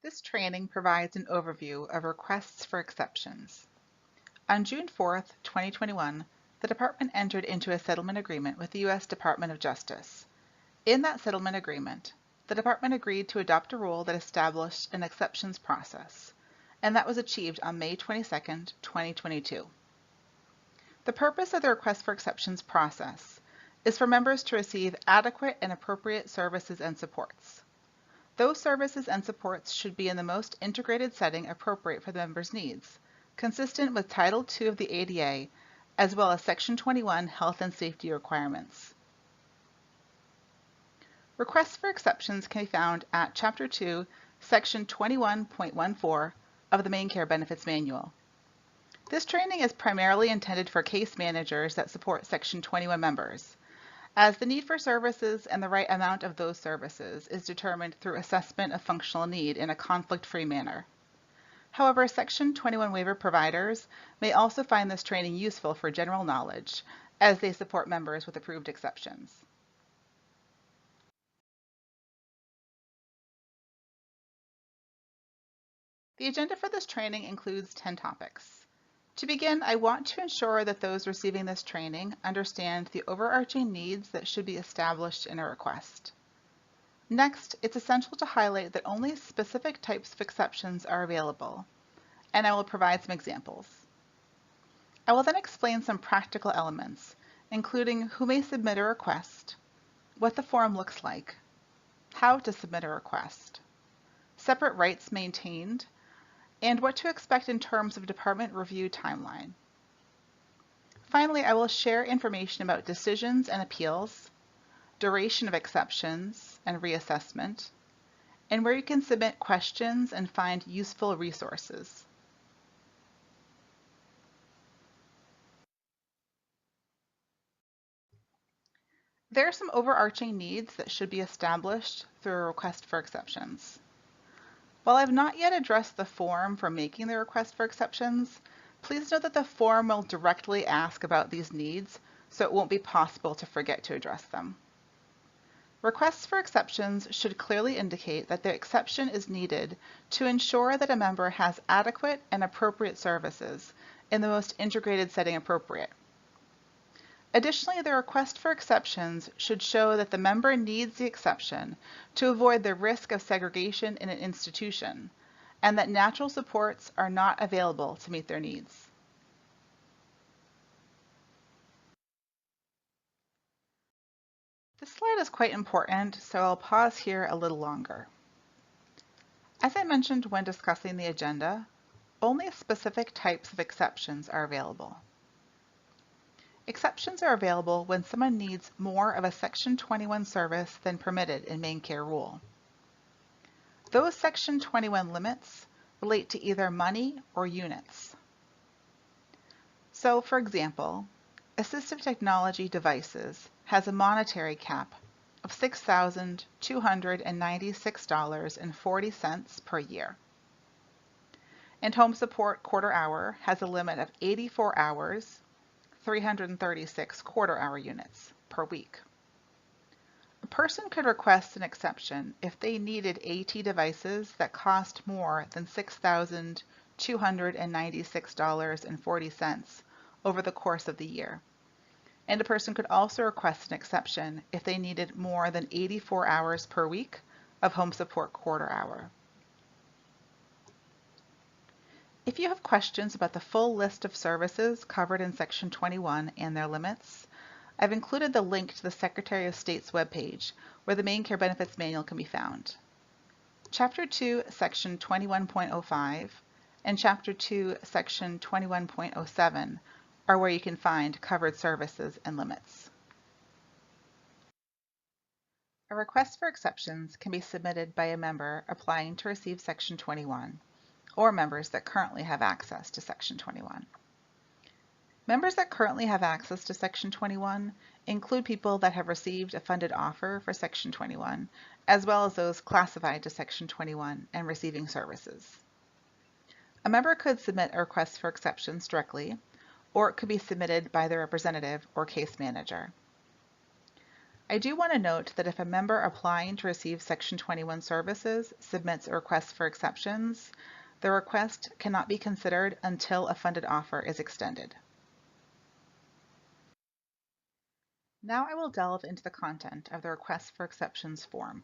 This training provides an overview of requests for exceptions. On June 4, 2021, the Department entered into a settlement agreement with the U.S. Department of Justice. In that settlement agreement, the Department agreed to adopt a rule that established an exceptions process, and that was achieved on May 22, 2022. The purpose of the Request for Exceptions process is for members to receive adequate and appropriate services and supports. Those services and supports should be in the most integrated setting appropriate for the member's needs, consistent with Title II of the ADA, as well as Section 21 health and safety requirements. Requests for exceptions can be found at Chapter 2, Section 21.14 of the MaineCare Benefits Manual. This training is primarily intended for case managers that support Section 21 members, as the need for services and the right amount of those services is determined through assessment of functional need in a conflict-free manner. However, Section 21 waiver providers may also find this training useful for general knowledge, as they support members with approved exceptions. The agenda for this training includes 10 topics. To begin, I want to ensure that those receiving this training understand the overarching needs that should be established in a request. Next, it's essential to highlight that only specific types of exceptions are available, and I will provide some examples. I will then explain some practical elements, including who may submit a request, what the form looks like, how to submit a request, separate rights maintained, and what to expect in terms of department review timeline. Finally, I will share information about decisions and appeals, duration of exceptions and reassessment, and where you can submit questions and find useful resources. There are some overarching needs that should be established through a request for exceptions. While I've not yet addressed the form for making the request for exceptions, please note that the form will directly ask about these needs, so it won't be possible to forget to address them. Requests for exceptions should clearly indicate that the exception is needed to ensure that a member has adequate and appropriate services in the most integrated setting appropriate. Additionally, the request for exceptions should show that the member needs the exception to avoid the risk of segregation in an institution, and that natural supports are not available to meet their needs. This slide is quite important, so I'll pause here a little longer. As I mentioned when discussing the agenda, only specific types of exceptions are available. Exceptions are available when someone needs more of a Section 21 service than permitted in MaineCare rule. Those Section 21 limits relate to either money or units. So, for example, assistive technology devices has a monetary cap of $6,296.40 per year. And home support quarter hour has a limit of 84 hours, 336 quarter-hour units per week. A person could request an exception if they needed AT devices that cost more than $6,296.40 over the course of the year. And a person could also request an exception if they needed more than 84 hours per week of home support quarter hour. If you have questions about the full list of services covered in Section 21 and their limits, I've included the link to the Secretary of State's webpage where the MaineCare Benefits Manual can be found. Chapter 2, Section 21.05 and Chapter 2, Section 21.07 are where you can find covered services and limits. A request for exceptions can be submitted by a member applying to receive Section 21. Or members that currently have access to Section 21. Members that currently have access to Section 21 include people that have received a funded offer for Section 21, as well as those classified to Section 21 and receiving services. A member could submit a request for exceptions directly, or it could be submitted by their representative or case manager. I do want to note that if a member applying to receive Section 21 services submits a request for exceptions, the request cannot be considered until a funded offer is extended. Now I will delve into the content of the Request for Exceptions form.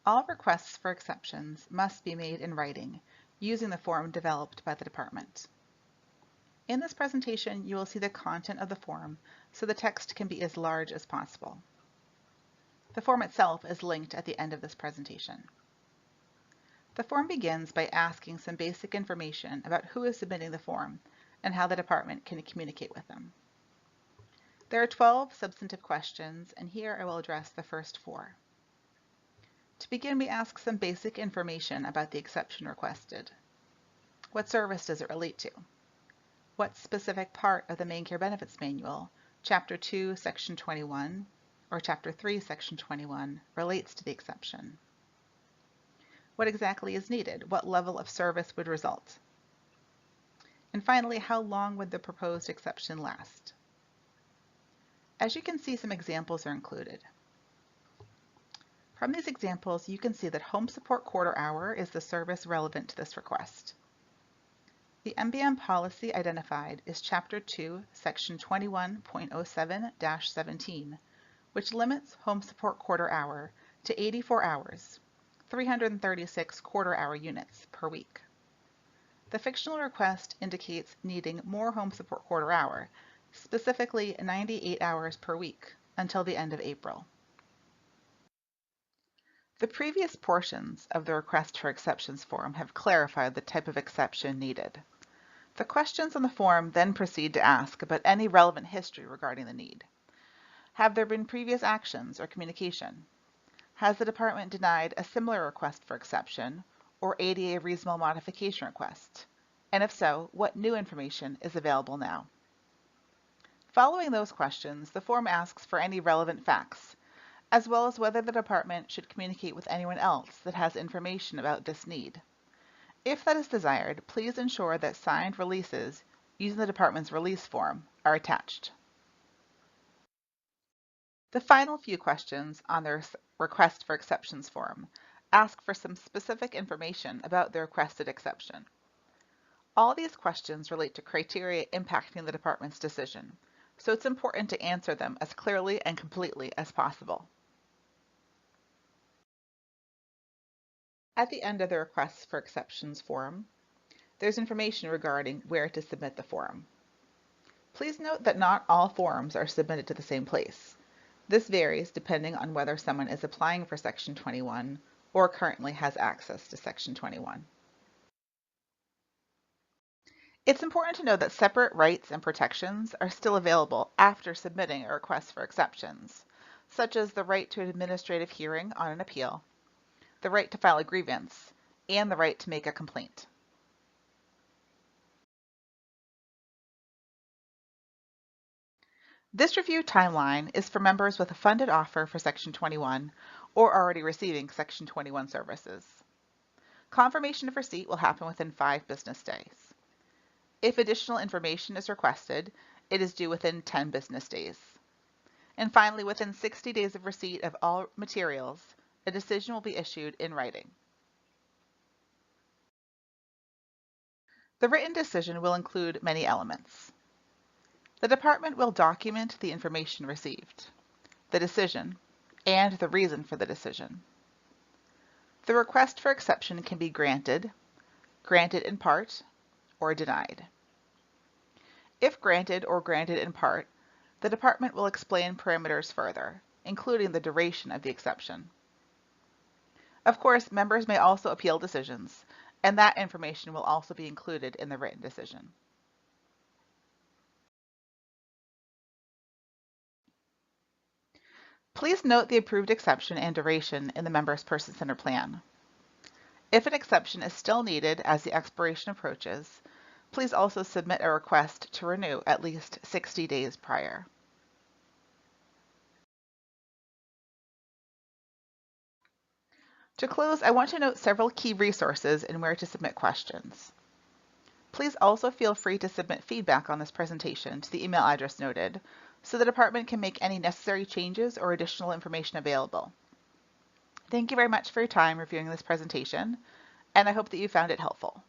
All requests for exceptions must be made in writing using the form developed by the department. In this presentation, you will see the content of the form, so the text can be as large as possible. The form itself is linked at the end of this presentation. The form begins by asking some basic information about who is submitting the form and how the department can communicate with them. There are 12 substantive questions, and here I will address the first 4. To begin, we ask some basic information about the exception requested. What service does it relate to? What specific part of the Main Care Benefits Manual, Chapter 2, Section 21, or Chapter 3, Section 21, relates to the exception? What exactly is needed? What level of service would result? And finally, how long would the proposed exception last? As you can see, some examples are included. From these examples, you can see that home support quarter hour is the service relevant to this request. The MBM policy identified is Chapter 2, Section 21.07-17, which limits home support quarter hour to 84 hours, 336 quarter-hour units per week. The fictional request indicates needing more home support quarter hour, specifically 98 hours per week, until the end of April. The previous portions of the Request for Exceptions form have clarified the type of exception needed. The questions on the form then proceed to ask about any relevant history regarding the need. Have there been previous actions or communication? Has the department denied a similar request for exception or ADA reasonable modification request? And if so, what new information is available now? Following those questions, the form asks for any relevant facts, as well as whether the department should communicate with anyone else that has information about this need. If that is desired, please ensure that signed releases using the department's release form are attached. The final few questions on their Request for Exceptions form ask for some specific information about the requested exception. All these questions relate to criteria impacting the department's decision, so it's important to answer them as clearly and completely as possible. At the end of the Requests for Exceptions form, there's information regarding where to submit the form. Please note that not all forms are submitted to the same place. This varies depending on whether someone is applying for Section 21 or currently has access to Section 21. It's important to know that separate rights and protections are still available after submitting a request for exceptions, such as the right to an administrative hearing on an appeal, the right to file a grievance, and the right to make a complaint. This review timeline is for members with a funded offer for Section 21 or already receiving Section 21 services. Confirmation of receipt will happen within 5 business days. If additional information is requested, it is due within 10 business days. And finally, within 60 days of receipt of all materials, a decision will be issued in writing. The written decision will include many elements. The department will document the information received, the decision, and the reason for the decision. The request for exception can be granted, granted in part, or denied. If granted or granted in part, the department will explain parameters further, including the duration of the exception. Of course, members may also appeal decisions, and that information will also be included in the written decision. Please note the approved exception and duration in the member's person-centered plan. If an exception is still needed as the expiration approaches, please also submit a request to renew at least 60 days prior. To close, I want to note several key resources and where to submit questions. Please also feel free to submit feedback on this presentation to the email address noted, so the department can make any necessary changes or additional information available. Thank you very much for your time reviewing this presentation, and I hope that you found it helpful.